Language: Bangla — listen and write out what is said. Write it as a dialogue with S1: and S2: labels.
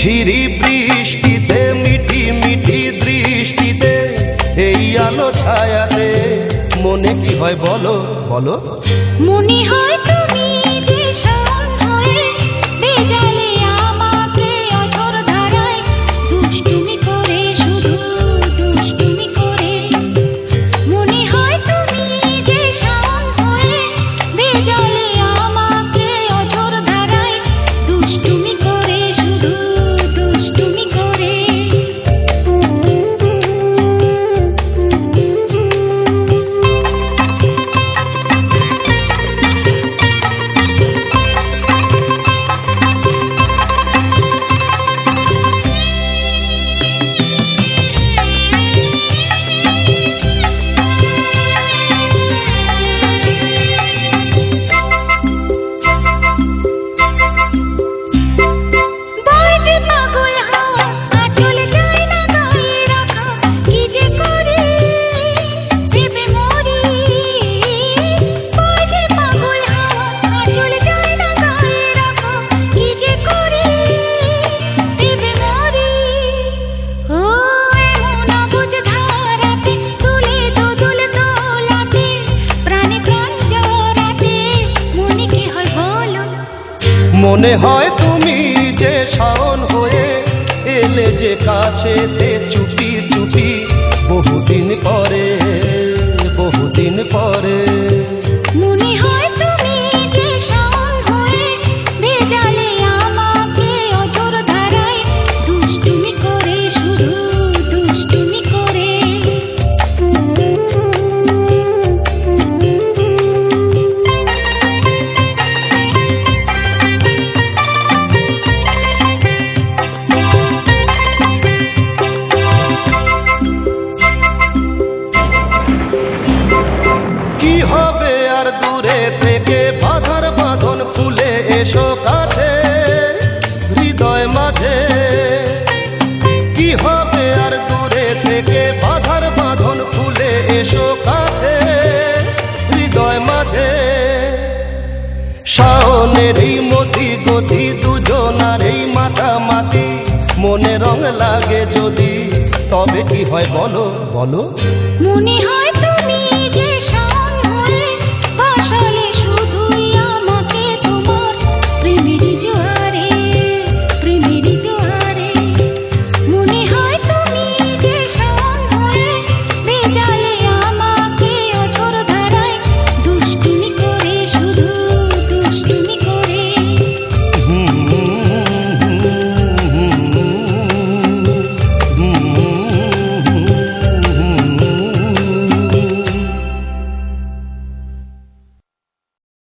S1: ঝিরি বৃষ্টিতে মিঠি মিঠি দৃষ্টিতে এই আলো ছায়াতে মনে কি হয় বলো বলো?
S2: মনে হয় তুমি যে শান হয়ে বেজালে আমাকে অঝোর ধারায় দুষ্টুমি করে, শুধু দুষ্টুমি করে। মনে হয় তুমি যে শান হয়ে বেজালে আমাকে অঝোর ধারায় দুষ্টুমি করে, শুধু দুষ্টুমি করে।
S1: মনে হয় তুমি যে শাওন হয়ে এলে যে কাছেতে চুপি চুপি বহুদিন পরে, বহুদিন পরে।
S2: মনে হয় তুমি যে শাওন হয়ে বেজালে আমাকে অঝোর ধারায় দুষ্টুমি করে, শুধু দুষ্টুমি করে।
S1: কি হবে আর দূরে থেকে বাঁধার বাঁধন খুলে এসো কাছে হৃদয় মাঝে। কি হবে আর দূরে থেকে বাঁধার বাঁধন খুলে এসো কাছে হৃদয় মাঝে। শাওনের এই মতি গতি দুজনার এই মাতামাতি মনে রং লাগে যদি, তবে কি হয় বলো বলো?
S2: মনে হয়